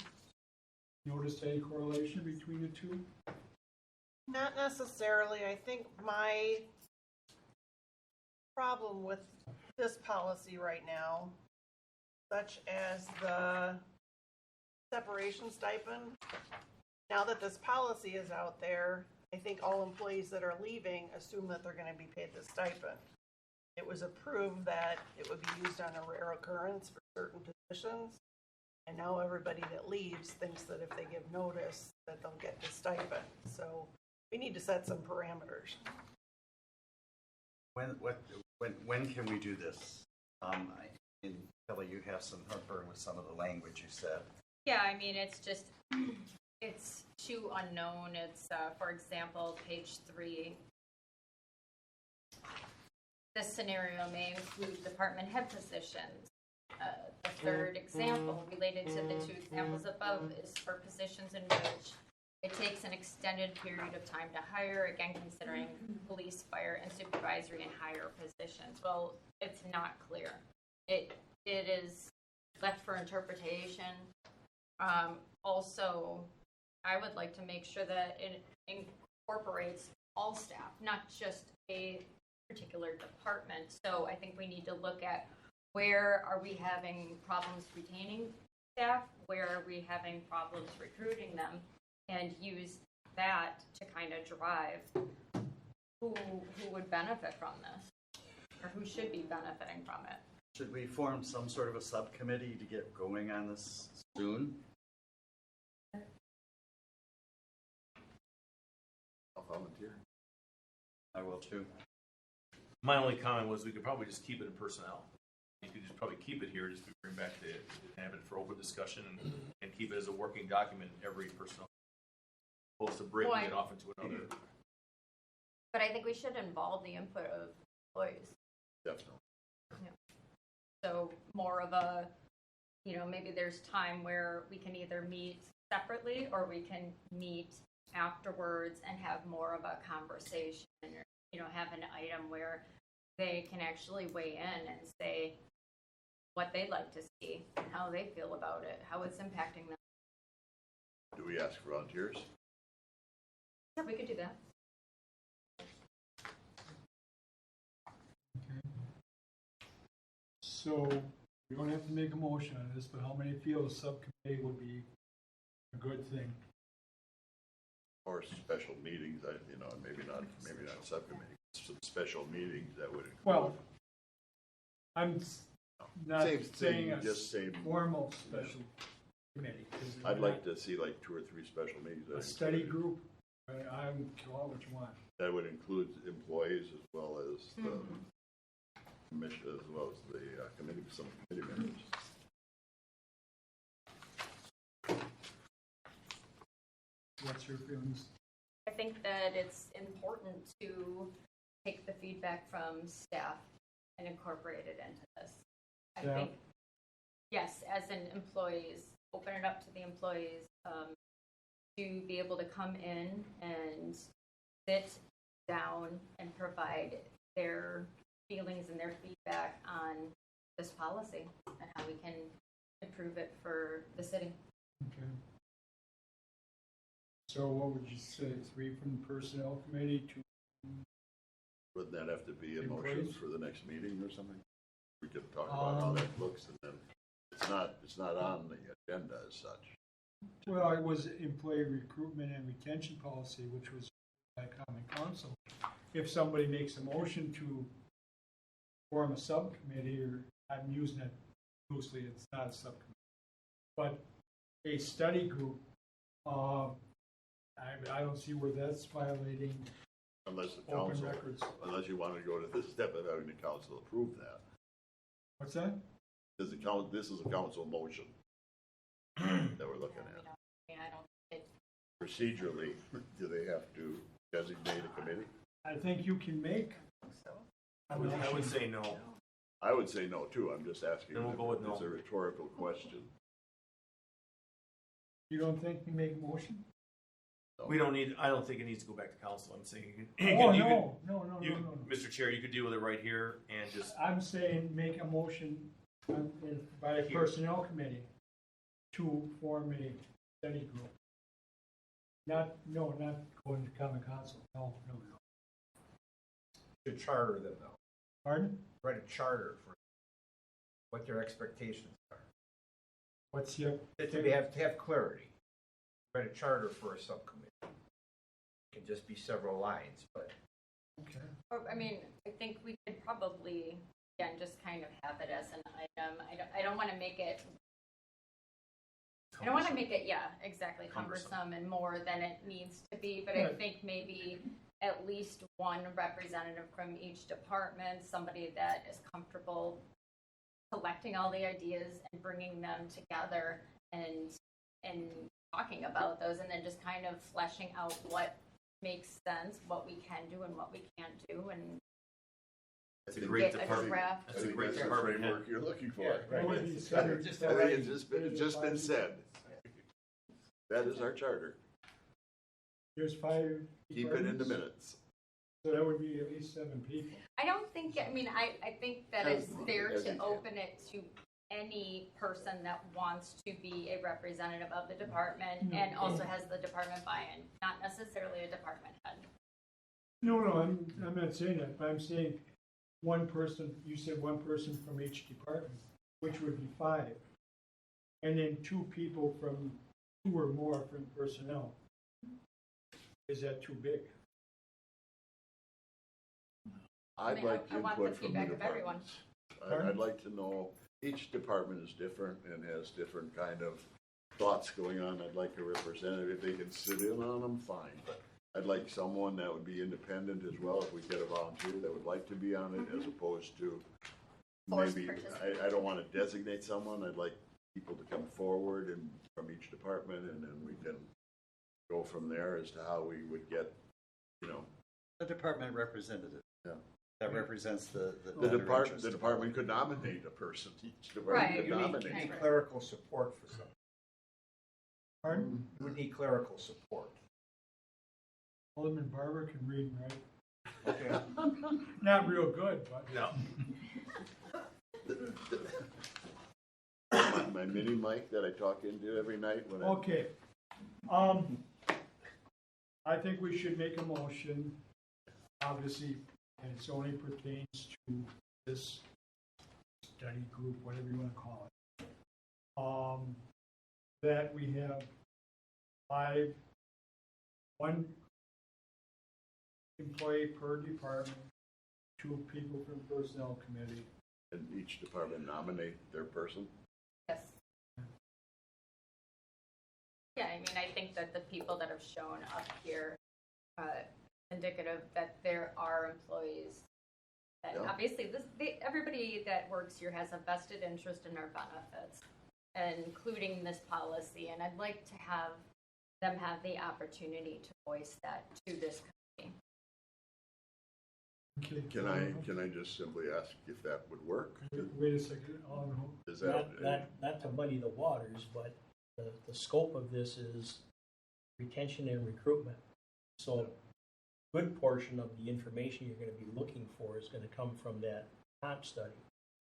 noticed any correlation between the two? Not necessarily. I think my problem with this policy right now, such as the separation stipend, now that this policy is out there, I think all employees that are leaving assume that they're going to be paid the stipend. It was approved that it would be used on a rare occurrence for certain positions, and now everybody that leaves thinks that if they give notice that they'll get the stipend. So we need to set some parameters. when can we do this? And Kelly, you have some heartburn with some of the language you said. Yeah, I mean, it's just, it's too unknown. It's, for example, page 3. This scenario may include department head positions. The third example related to the 2 examples above is for positions in which it takes an extended period of time to hire, again, considering police, fire, and supervisory and higher positions. Well, it's not clear. It is left for interpretation. Also, I would like to make sure that it incorporates all staff, not just a particular department. So I think we need to look at where are we having problems retaining staff, where are we having problems recruiting them, and use that to kind of drive who would benefit from this, or who should be benefiting from it. Should we form some sort of a subcommittee to get going on this soon? I'll volunteer. I will too. My only comment was we could probably just keep it in personnel. You could just probably keep it here, just to bring back to have it for open discussion and keep it as a working document every personnel, opposed to breaking it off into another. But I think we should involve the input of employees. Definitely. Yeah. So more of a, maybe there's time where we can either meet separately or we can meet afterwards and have more of a conversation, or, have an item where they can actually weigh in and say what they'd like to see, how they feel about it, how it's impacting them. Do we ask for volunteers? Yeah, we could do that. Okay. So we don't have to make a motion on this, but how many feel the subcommittee would be a good thing? Or special meetings, maybe not subcommittee, some special meetings that would include. Well, I'm not Same saying thing, just same. formal special committee. 'Cause I'd like to see like 2 or 3 special meetings. a study group. I don't care what you want. That would include employees as well as the commission, as well as the committee, some committee members. What's your feelings? I think that it's important to take the feedback from staff and incorporate it into this. I think, yes, as an employees, open it up to the employees to be able to come in and sit down and provide their feelings and their feedback on this policy and how we can improve it for the city. Okay. So what would you say, 3 from the personnel committee, 2 from Wouldn't that have to be a In motion place? for the next meeting or something? We could talk about how that looks, and then it's not on the agenda as such. Well, it was employee recruitment and retention policy, which was by common council. If somebody makes a motion to form a subcommittee, or I'm using it loosely, it's not a subcommittee, but a study group, I don't see where that's violating Unless the open council, records. unless you want to go to this step of having the council approve that. What's that? This is a council motion that we're looking at. I don't, it, Procedurally, do they have to designate a committee? I think you can make. I would say no. I would say no too, I'm just asking. Then we'll go with no. It's a rhetorical question. You don't think you make a motion? We don't need, I don't think it needs to go back to council. I'm saying you Oh, could, no. Mr. Chair, you could deal with it right here and just, I'm saying make a motion by the personnel committee to form a study group. Not going to common council, no. To charter them though. Pardon? Write a charter for what their expectations are. What's your? To have clarity. Write a charter for a subcommittee. It can just be several lines, but. Okay. or, I mean, I think we could probably, again, just kind of have it as an item. I don't want to make it, yeah, exactly, cumbersome and more than it needs to be, but I Right. think maybe at least one representative from each department, somebody that is comfortable collecting all the ideas and bringing them together and talking about those, and then just kind of fleshing out what makes sense, what we can do and what we can't do, and it's a great get a department. draft. That's a great That's the department head. framework you're looking for. Yeah, right. What would you I say? think it's just been said. That is our charter. There's 5 Keep it in the departments, minutes. so that would be at least 7 people. I don't think, I mean, I think that it's fair As to you- open it to any person that wants to be a representative of the department and also has the department buy-in, not necessarily a department head. No, I'm not saying that, but I'm saying one person, you said one person from each department, which would be 5. And then 2 people from, 2 or more from personnel. Is that too big? I'd mean, like I want the input from the feedback of everyone. departments. I'd like to know, each department is different and has different kind of thoughts going on. I'd like a representative, if they can sit in on them, fine, but I'd like someone that would be independent as well, if we get a volunteer that would like to be on it, as opposed to Forced maybe, participation. I don't want to designate someone, I'd like people to come forward and from each department, and then we can go from there as to how we would get, The department representative. Yeah. That represents the the better department, interest the of department could nominate a person, each Right. department could You nominate. need clerical support for something. Pardon? You would need clerical support. Alderman Barber can read and write. Okay. Not real good, but. No. My mini mic that I talk into every night when I. Okay. I think we should make a motion, obviously, and it only pertains to this study group, whatever you want to call it. That we have 1 employee per department, 2 people from personnel committee. And each department nominate their person. Yes. Yeah, I mean, I think that the people that have shown up here, indicative that there are employees that Yeah. obviously everybody that works here has a vested interest in our benefits, including this policy, and I'd like to have them have the opportunity to voice that to this committee. Okay. Can I just simply ask if that would work? Wait a second. Is that, Not to muddy the waters, but the scope of this is retention and recruitment. So a good portion of the information you're going to be looking for is going to come from that comp study.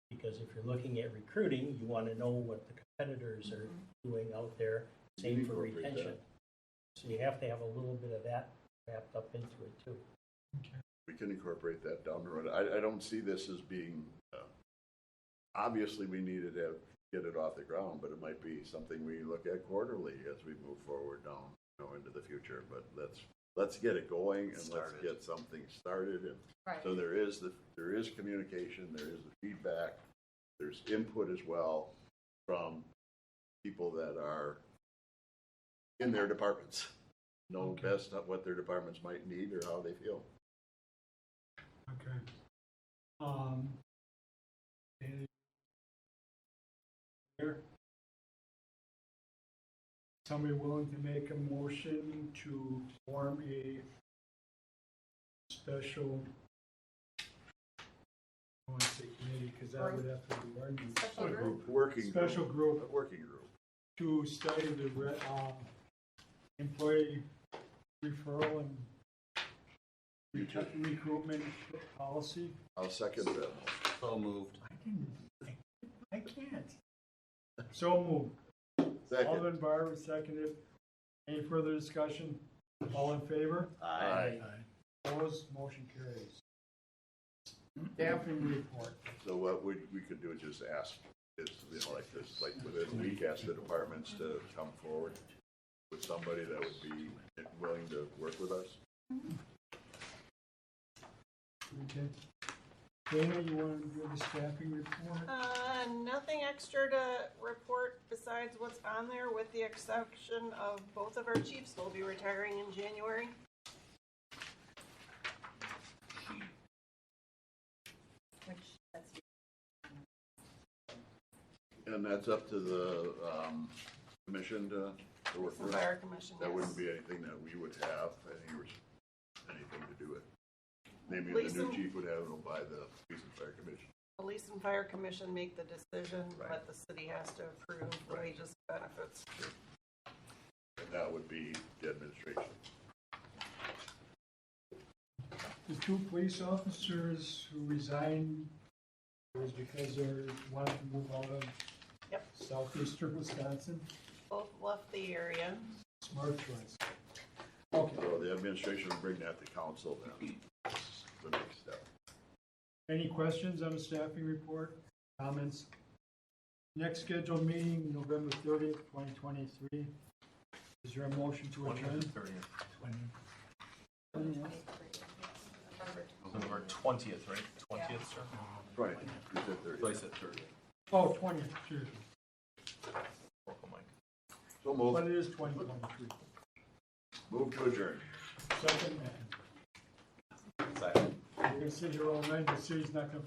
Because if you're looking at recruiting, you want to know what the competitors are doing out there, same for retention. So you have to have a little bit of that wrapped up into it too. we can incorporate that down the road. I don't see this as being, obviously we needed to get it off the ground, but it might be something we look at quarterly as we move forward down, into the future. But let's get it going and let's get something started. And Right. so there is communication, there is the feedback, there's input as well from people that are in their departments, know best what their departments might need or how they feel. Okay. Any- Here? Somebody willing to make a motion to form a special, I want to say committee, because that would have to be one. Special group? Working Special group. A working group. To study the employee referral and recruitment policy. I'll second that. So moved. I can't. So moved. Second. Alderman Barber seconded. Any further discussion? All in favor? Aye. Opposed? Motion carries. Staffing report. So what we could do is just ask, like this, like within a week, ask the departments to come forward with somebody that would be willing to work with us. Okay. Dana, you want to do the staffing report? Nothing extra to report besides what's on there, with the exception of both of our chiefs will be retiring in January. Which, that's And that's up to the commission to work The with. fire commission, That yes. wouldn't be anything that we would have anything to do with. Maybe Police the new and- chief would have it by the police and fire commission. Police and fire commission make the decision, Right. but the city has to approve the Right. wages and benefits. And that would be the administration. The two police officers who resigned was because they wanted to move out of Yep. southeastern Wisconsin. Both left the area. Smart choice. Okay. So the administration will bring that to council then. That's the next step. Any questions on the staffing report? Comments? Next scheduled meeting, November 30th, 2023. Is there a motion to adjourn? 20th. 20th. November 20th, right? 20th, sir? Right. You said 30. So I said 30th. Oh, 20th, excuse me. Oracle Mike. So But move. it is 2023. Move to adjourn. Second, man. Second. You're gonna sit here all night, the city's not gonna